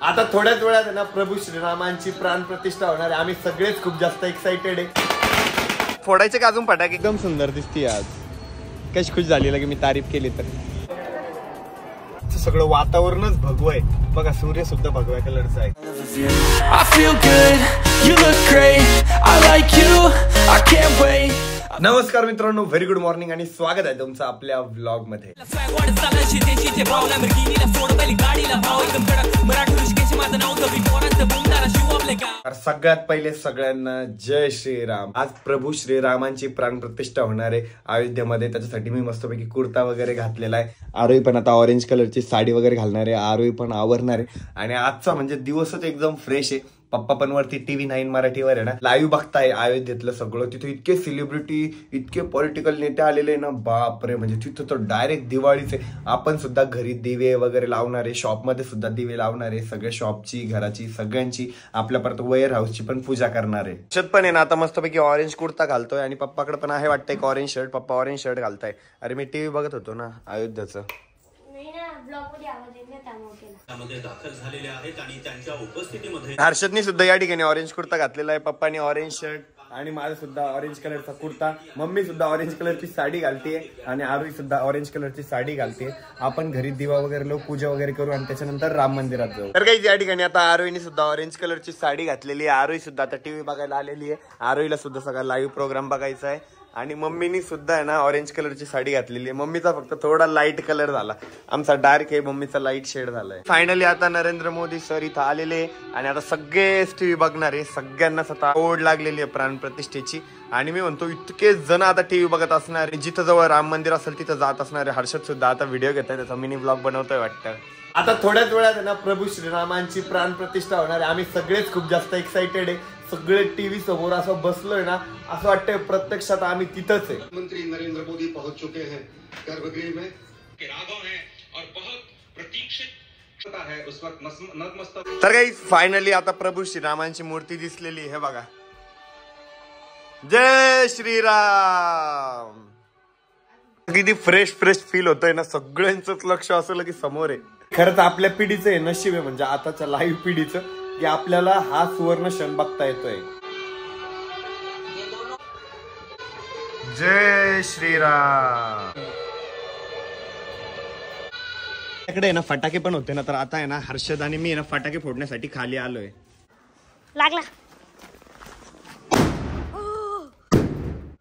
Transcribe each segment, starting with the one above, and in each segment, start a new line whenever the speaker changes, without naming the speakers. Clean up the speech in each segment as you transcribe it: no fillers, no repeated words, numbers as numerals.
आता थोड्याच वेळात ना प्रभू श्रीरामांची प्राण प्रतिष्ठा होणार आहे. आम्ही सगळेच खूप जास्त एक्साइटेड आहे. फोडायचे का अजून फटाके? एकदम सुंदर दिसते आज. कशी खुश झाली लगे मी तारीफ केली तर. सगळं वातावरणच भगवं आहे बघा. सूर्य सुद्धा भगव्या कलरचा आहे.
I feel good, you look great, I like you, I can't wait.
नमस्कार मित्रांनो, व्हेरी गुड मॉर्निंग आणि स्वागत आहे तुमचं आपल्या व्लॉग मध्ये. सगळ्यात पहिले सगळ्यांना जय श्रीराम. आज प्रभू श्रीरामांची प्राण प्रतिष्ठा होणार आहे अयोध्येमध्ये. त्याच्यासाठी मी मस्तपैकी कुर्ता वगैरे घातलेला आहे. आरोही पण आता ऑरेंज कलरची साडी वगैरे घालणार आहे. आरोही पण आवरणार आहे. आणि आजचा म्हणजे दिवसच एकदम फ्रेश आहे. पप्पा पण वरती TV9 मराठीवर आहे ना लाईव्ह बघताय अयोध्येतलं सगळं. तिथे इतके सेलिब्रिटी, इतके पॉलिटिकल नेते आलेले ना, बापरे. म्हणजे तिथं तर डायरेक्ट दिवाळीचे. आपण सुद्धा घरी दिवे वगैरे लावणारे, शॉपमध्ये सुद्धा दिवे लावणारे, सगळ्या शॉपची, घराची, सगळ्यांची, आपल्या परत वेअर हाऊसची पण पूजा करणार आहे. त्याच्यात पण आहे ना आता मस्तपैकी ऑरेंज कुर्ता घालतोय आणि पप्पाकडे पण आहे वाटतं एक ऑरेंज शर्ट. पप्पा ऑरेंज शर्ट घालताय. अरे मी TV बघत होतो ना अयोध्येचं. हर्षदनी सुद्धा या ठिकाणी ऑरेंज कुर्ता घातलेला आहे. पप्पानी ऑरेंज शर्ट आणि माझा सुद्धा ऑरेंज कलरचा कुर्ता. मम्मी सुद्धा ऑरेंज कलरची साडी घालते आणि आरोही सुद्धा ऑरेंज कलरची साडी घालते. आपण घरी दिवा वगैरे लावू, पूजा वगैरे करू आणि त्याच्यानंतर राम मंदिरात जाऊ. तर काही या ठिकाणी आता आरोहीने सुद्धा ऑरेंज कलरची साडी घातलेली आहे. आरोही सुद्धा आता TV बघायला आलेली आहे. आरोहीला सुद्धा सगळा लाईव्ह प्रोग्राम बघायचा आहे. आणि मम्मीनी सुद्धा आहे ना ऑरेंज कलरची साडी घातलेली आहे. मम्मीचा फक्त थोडा लाईट कलर झाला, आमचा डार्क आहे, मम्मीचा लाईट शेड झालाय. फायनली आता नरेंद्र मोदी सर इथं आलेले आणि आता सगळेच TV बघणार आहे. सगळ्यांनाच आता ओढ लागलेली आहे प्राण प्रतिष्ठेची. आणि मी म्हणतो इतके जण आता TV बघत असणार. जिथं जवळ राम मंदिर असेल तिथं जात असणार. हर्षद सुद्धा आता व्हिडिओ घेताय, त्याचा मिनी ब्लॉग बनवतोय वाटतं. आता थोड्याच वेळात ना प्रभू श्रीरामांची प्राण प्रतिष्ठा होणार आहे. आम्ही सगळेच खूप जास्त एक्साइटेड आहे. सगळे TV समोर असं बसलोय ना, असं वाटतंय प्रत्यक्षात आम्ही तिथंच आहे.
मंत्री नरेंद्र मोदी पहुंच चुके हैं गर्भगृह में. राघव है और बहुत प्रतीक्षित है उस वक्त नतमस्तक.
तर काही फायनली आता प्रभू श्रीरामांची मूर्ती दिसलेली आहे बघा. जय श्रीराम. किती फ्रेश फील होतंय ना. सगळ्यांचंच लक्ष असलं की समोर आहे. खरंच आपल्या पिढीचं आहे नशीब आहे, म्हणजे आताच्या लाईव्ह पिढीचं, की आपल्याला हा सुवर्ण क्षण बघता येतोय. जय श्रीराम. त्याकडे ना फटाके पण होते ना, तर आता आहे ना हर्षद आणि मी ना फटाके फोडण्यासाठी खाली आलोय. लागला.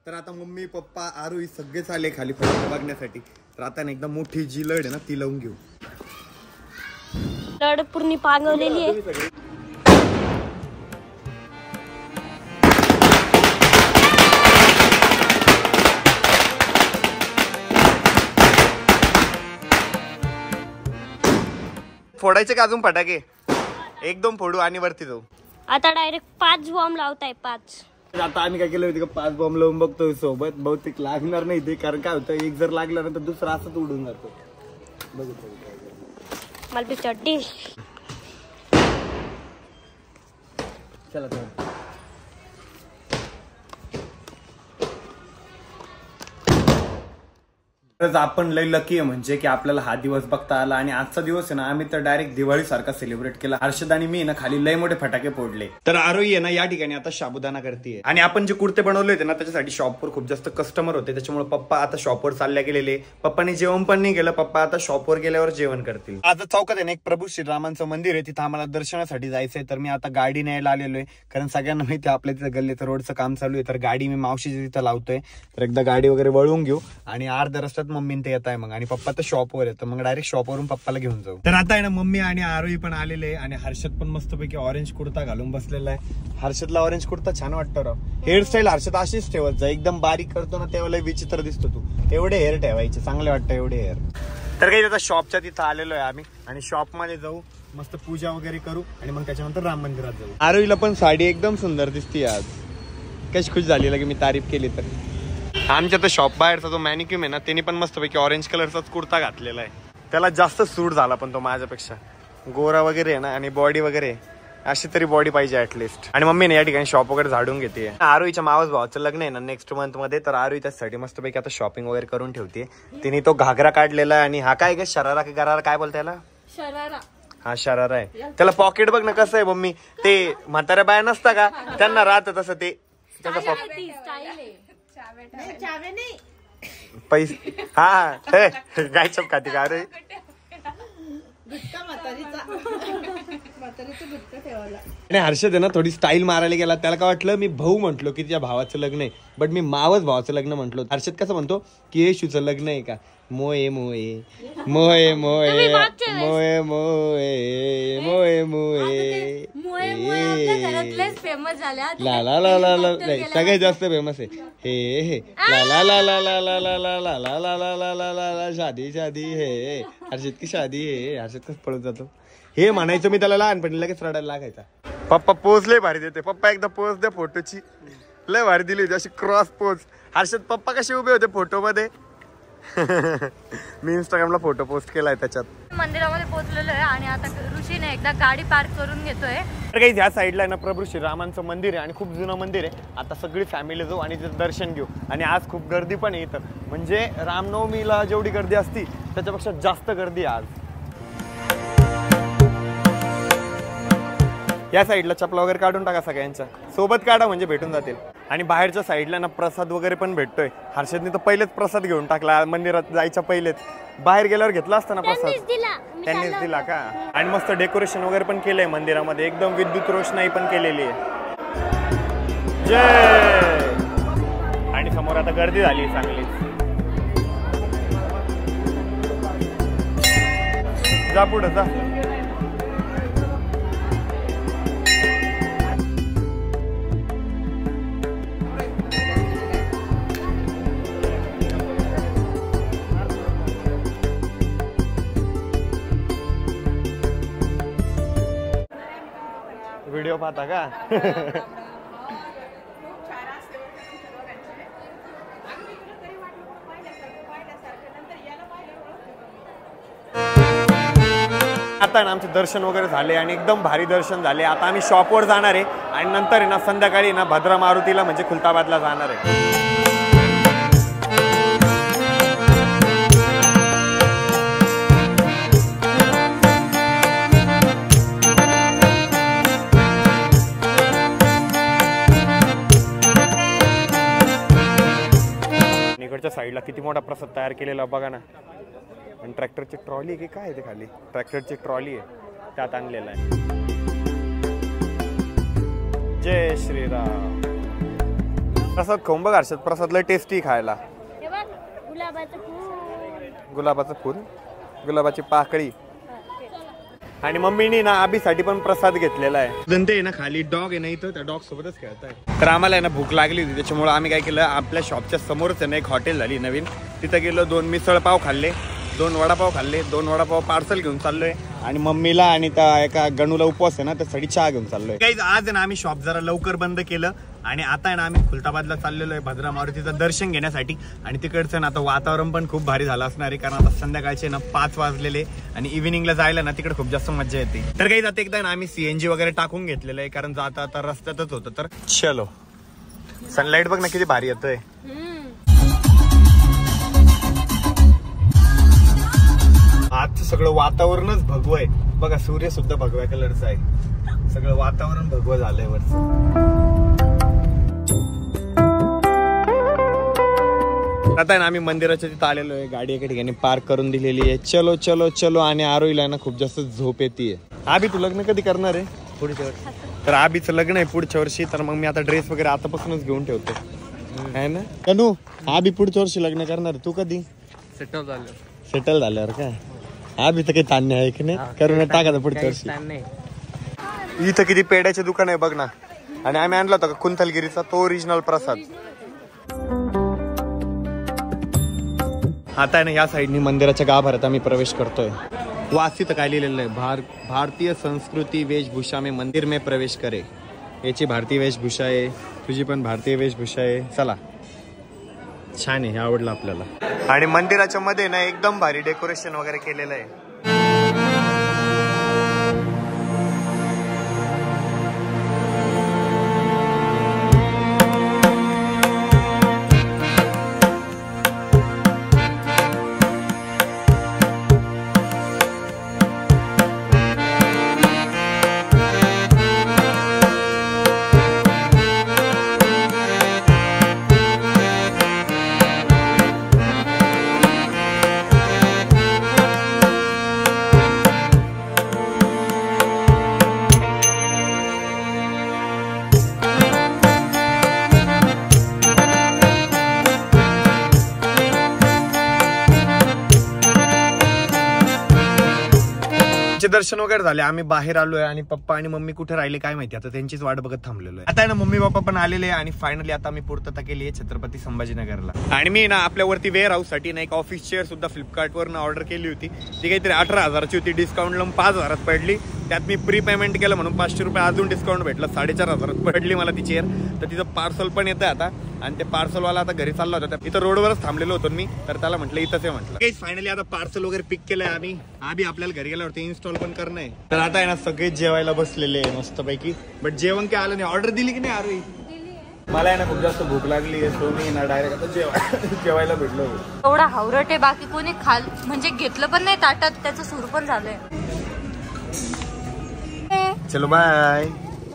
तर आता मम्मी पप्पा आरोही सगळेच आले खाली फटाके बघण्यासाठी. तर आता ना एकदम मोठी जी लढ आहे ना ती लावून घेऊ.
लढ पूर्ण पांगवलेली आहे.
फोडायचे का अजून फटाके? एकदम फोडू आणि वरती जाऊ.
आता डायरेक्ट 5 बॉम्ब लावताय. 5.
आता आम्ही काय केलं होतं, 5 बॉम्ब लावून बघतोय सोबत. बहुतेक लागणार नाही ते, कारण काय होतं एक जर लागला ना तर दुसरा असंच उडून जातो.
मला बी चड्डी.
चला आपण लय लकी आहे म्हणजे की आपल्याला हा दिवस बघता आला. आणि आजचा दिवस आहे ना आम्ही तर डायरेक्ट दिवाळी सारखा सेलिब्रेट केला. हर्षद आणि मी ना खाली लय मोठे फटाके फोडले. तर आरोही आहे ना या ठिकाणी आता साबुदाणा करते. आणि आपण जे कुर्ते बनवले होते ना त्याच्यासाठी शॉपवर खूप जास्त कस्टमर होते, त्याच्यामुळे पप्पा आता शॉपवर चालल्या गेलेले. पप्पाने जेवण पण नाही केलं. पप्पा आता शॉपवर गेल्यावर जेवण करतील. आज चौकात आहे ना एक प्रभू श्रीरामांचं मंदिर आहे, तिथं आम्हाला दर्शनासाठी जायचंय. तर मी आता गाडी न्यायला आलेलो आहे, कारण सगळ्यांना माहिती आहे आपल्या तिथं गल्लीचं रोडचं काम चालू आहे. तर गाडी मी मावशीच्या तिथं लावतोय. तर एकदा गाडी वगैरे वळवून घेऊ आणि अर्ध्या रस्त्यात मम्मी ते येत आहे मग. आणि पप्पा तर शॉपवर येतं, मग डायरेक्ट शॉपवरून पप्पाला घेऊन जाऊ. तर आता आहे ना मम्मी आणि आरोही पण आलेले आहे. आणि हर्षद पण मस्तपैकी ऑरेंज कुर्ता घालून बसलेला आहे. हर्षदला ऑरेंज कुर्ता छान वाटतं राव. हेअरस्टाईल हर्षद अशीच ठेवत जा. एकदम बारीक करतो ना तेव्हा विचित्र दिसतो तू. एवढे हेअर ठेवायचे, चांगले वाटतं एवढे हेअर. तर काही आता शॉपच्या तिथं आलेलो आहे आम्ही आणि शॉप मध्ये जाऊ, मस्त पूजा वगैरे करू आणि मग त्याच्यानंतर राम मंदिरात जाऊ. आरोहीला पण साडी एकदम सुंदर दिसते आज. कशी खुश झाली लगे मी तारीफ केली तर. आमच्या तर शॉप बाहेरचा जो मॅनिक्यूम आहे ना त्याने पण मस्तपैकी ऑरेंज कलरचाच कुर्ता घातलेला आहे. त्याला जास्त सूट झाला, पण तो माझ्यापेक्षा गोरा वगैरे आहे ना आणि बॉडी वगैरे अशी तरी बॉडी पाहिजे ऍटलिस्ट. आणि मम्मीने या ठिकाणी शॉप वगैरे झाडून घेते. आरोहीच्या मावस भावाचं लग्न आहे ना नेक्स्ट मंथ मध्ये, तर आरोही त्यासाठी मस्तपैकी आता शॉपिंग वगैरे करून ठेवते. तिने तो घागरा काढलेला आहे. आणि हा काय शरारा की गरारा काय बोलता याला?
शरारा.
हा शरारा आहे. त्याला पॉकेट बघ ना कसं आहे मम्मी. ते म्हाताऱ्या बाया नसता का त्यांना राहत तसं ते त्याचं पैसे. हा काय चप खाती का अरे. आणि हर्षद आहे ना थोडी स्टाईल मारायला गेला. त्याला काय वाटलं मी भाऊ म्हंटलो की तिच्या भावाचं लग्न आहे, बट मी मावस भावाचं लग्न म्हंटलो. हर्षद कसं म्हणतो की येशूचं लग्न आहे का. मोये मोये मोये मोये मोये मोये मोये मोये
फेमस झाल्या.
ला ला ला ला ला सगळ्यात जास्त फेमस आहे हे हे ला ला ला ला ला ला ला ला ला ला ला ला ला ला ला ला शादी शादी हे हर्षद की शादी हे. हर्षद कसं पळून जातो हे म्हणायचं मी त्याला लहानपणी लगेच रडायला लागायचा. पप्पा पोज लय भारी देते. पप्पा एकदा पोज दे फोटोची लय भारी दिली होती अशी क्रॉस पोज. हर्षद पप्पा कसे उभे होते फोटो मध्ये. मी इंस्टाग्रामला फोटो पोस्ट केलाय त्याच्यात.
मंदिरामध्ये पोहोचलेलो आहे आणि आता ऋषीने एकदा गाडी पार्क करून घेतोय.
तर काही ह्या साईडला ना प्रभू श्रीरामांचं मंदिर आहे आणि खूप जुनं मंदिर आहे. आता सगळी फॅमिली जाऊ आणि तिथं दर्शन घेऊ. आणि आज खूप गर्दी पण आहे इथं. म्हणजे रामनवमीला जेवढी गर्दी असती त्याच्यापेक्षा जास्त गर्दी आहे आज. या साईडला चपला वगैरे काढून टाका सगळ्यांच्या सोबत काढा म्हणजे भेटून जातील. आणि बाहेरच्या साईडला ना प्रसाद वगैरे पण भेटतोय. हर्षदने तर पहिलेच प्रसाद घेऊन टाकला मंदिरात जायच्या पहिलेच. बाहेर गेल्यावर घेतला असता ना प्रसाद त्यांनीच दिला का. आणि मस्त डेकोरेशन वगैरे पण केलंय मंदिरामध्ये. एकदम विद्युत रोषणाई पण केलेली आहे. जय. आणि समोर आता गर्दी झाली चांगली. जा पुढे जा. व्हिडिओ पाहता का. आता ना आमचे दर्शन वगैरे झाले आणि एकदम भारी दर्शन झाले. आता आम्ही शॉपवर जाणार आहे आणि नंतर आहे ना संध्याकाळी ना भद्रा मारुतीला म्हणजे खुलताबादला जाणार आहे. इकडच्या साईडला किती मोठा प्रसाद तयार केलेला बघा ना. आणि ट्रॅक्टरची ट्रॉली आहे की काय आहे ते खाली. ट्रॅक्टरची ट्रॉली आहे त्यात आणलेला आहे. जय श्रीराम. प्रसाद खाऊन बघ हर्षद. प्रसाद लय टेस्टी खायला. गुलाबाचं फूल गुलाबाची पाकळी. आणि मम्मीनी ना आबीसाठी पण प्रसाद घेतलेला आहे. दंते ना खाली डॉग आहे ना इथं त्या डॉग सोबतच खेळत आहे. तर आम्हाला आहे ना भूक लागली होती त्याच्यामुळे आम्ही काय केलं आपल्या शॉपच्या समोरच आहे ना एक हॉटेल झाली नवीन. तिथं गेलो 2 मिसळ पाव खाल्ले 2 वडापाव खाल्ले 2 वडापाव पार्सल घेऊन चाललोय. आणि मम्मीला आणि त्या एका गणूला उपवास आहे ना त्यासाठी चहा घेऊन चाललोय. काही आज आहे ना आम्ही शॉप जरा लवकर बंद केलं आणि आता आहे ना आम्ही खुलताबादला चाललेलो आहे भद्रा मारुतीचं दर्शन घेण्यासाठी. आणि तिकडचं ना आता वातावरण पण खूप भारी झालं असणार आहे कारण आता संध्याकाळचे ना 5 वाजलेले आणि इव्हिनिंगला जायला ना तिकडे खूप जास्त मजा येते. तर काही जाते एकदा ना आम्ही CNG वगैरे टाकून घेतलेलं आहे कारण जाता आता रस्त्यातच होतं. तर चलो. सनलाईट बघ ना किती भारी येतोय. आजचं सगळं वातावरणच भगवं आहे बघा. सूर्य सुद्धा भगव्या कलरचा आहे. सगळं वातावरण भगवं झालंय वरचं. आता ना आम्ही मंदिराच्या तिथं आलेलो आहे. गाडी एका ठिकाणी पार्क करून दिलेली आहे. चलो चलो चलो. आणि आरोहीला ना खूप जास्त झोप येते. आबी तू लग्न कधी करणार आहे. पुढच्या वर्षी. तर आबीचं लग्न आहे पुढच्या वर्षी. तर मग मी आता ड्रेस वगैरे आतापासूनच घेऊन ठेवतो आहे ना. कनू आबी पुढच्या वर्षी लग्न करणार. तू कधी सेटल झाल्यावर का. आबी तर काही ताण आहे की नाही. करून टाका पुढच्या वर्षी. इथं किती पेड्याचे दुकान आहे बघ ना. आणि आम्ही आणला होता कुंथलगिरीचा तो ओरिजिनल प्रसाद. आता आहे ना या साईडनी मंदिराच्या गाभाऱ्यात आम्ही प्रवेश करतोय. वासी तर काय लिहिलेलं आहे भारतीय संस्कृती वेशभूषा में मंदिर में प्रवेश करे. याची भारतीय वेशभूषा आहे. तुझी पण भारतीय वेशभूषा आहे. चला छान आहे. आवडलं आपल्याला. आणि मंदिराच्या मध्ये ना एकदम भारी डेकोरेशन वगैरे केलेलं आहे. दर्शन वगैरे झाले, आम्ही बाहेर आलोय आणि पप्पा आणि मम्मी कुठे राहिले काय माहिती, आता त्यांचीच वाट बघत थांबलेलो आहे. आता आहे ना मम्मी पप्पा पण आलेले आणि फायनली आता मी पूर्तता केली आहे छत्रपती संभाजीनगरला. आणि मी ना आपल्यावरती वेअर हाऊस साठी ना एक ऑफिस चेअर सुद्धा फ्लिपकार्ट वरनं ऑर्डर केली होती. ती काहीतरी 18,000ची होती, डिस्काउंट लावून 5,000 पडली. त्यात मी प्री पेमेंट केलं म्हणून 500 रुपये अजून डिस्काउंट भेटलं, 4,500 पडली मला ती चेअर. तर तिचं पार्सल पण येतं आता आणि ते पार्सलवाला आता घरी चालला होता. इथं रोडवरच थांबलेलो होतो मी, तर त्याला म्हटलं इथंच आहे म्हटलं. फायनली आता पार्सल वगैरे पिक केलंय आणि आधी आपल्याला घरी गेल्यावरती इन्स्टॉल पण करणं आहे. तर आता आहे ना सगळे जेवायला बसलेले आहे मस्तपैकी. बट जेवण काय आलं नाही. ऑर्डर दिली की नाही आरोही? मला आहे ना खूप जास्त भूक लागली आहे, सो मी ना डायरेक्ट आता जेवायला भेटलो.
एवढा हावरट आहे, बाकी कोणी म्हणजे घेतलं पण नाही ताटात, त्याचं सूर पण झालंय.
चलो बाय.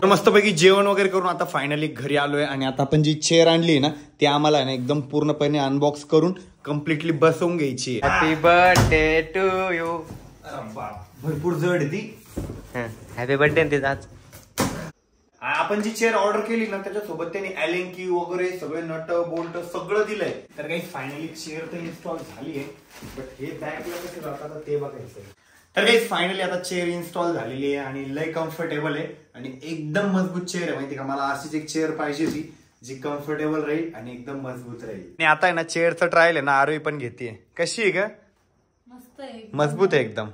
तर मस्तपैकी जेवण वगैरे करून आता फायनली घरी आलोय आणि आता आपण जी चेअर आणली ना ती आम्हाला ना एकदम पूर्णपणे अनबॉक्स करून कम्प्लिटली बसवून घ्यायची.
Happy birthday to you.
भरपूर जड आहे ती.
Happy birthday. आज
आपण जी चेअर ऑर्डर केली ना त्याच्यासोबत त्यांनी ॲलेंकी वगैरे सगळे नट बोल्ट सगळं दिलंय. तर काही फायनली चेअर तर इन्स्टॉल झाली आहे, बट हे बॅकला कसं जातात ते बघायचं. तर काही फायनली आता चेअर इन्स्टॉल झालेली आहे आणि लय कम्फर्टेबल आहे आणि एकदम मजबूत चेअर आहे. माहिती का, मला अशीच एक चेअर पाहिजे होती जी कम्फर्टेबल राहील आणि एकदम मजबूत राहील. आणि आता आहे ना चेअरचं ट्रायल आहे ना आरोही पण घेते. कशी आहे का?
मस्त आहे,
मजबूत आहे एकदम.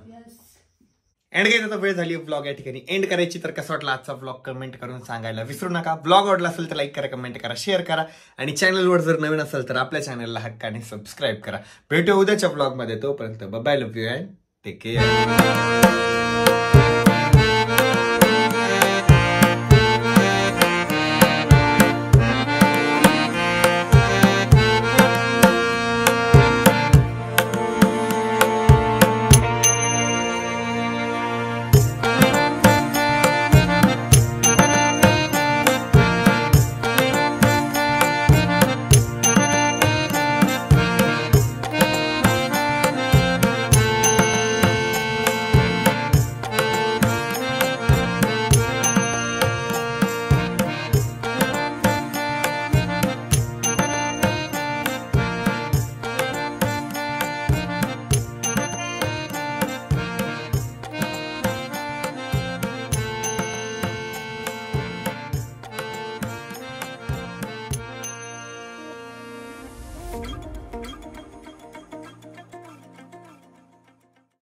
एंड काही आता वेळ झाली ब्लॉग या ठिकाणी एंड करायची. तर कसा वाटला आजचा ब्लॉग कमेंट करून सांगायला विसरू नका. ब्लॉग आवडला असेल तर लाईक करा, कमेंट करा, शेअर करा आणि चॅनलवर जर नवीन असेल तर आपल्या चॅनलला हक्काने सबस्क्राईब करा. भेटू उद्याच्या ब्लॉग मध्ये. तोपर्यंत bye, love you and take care.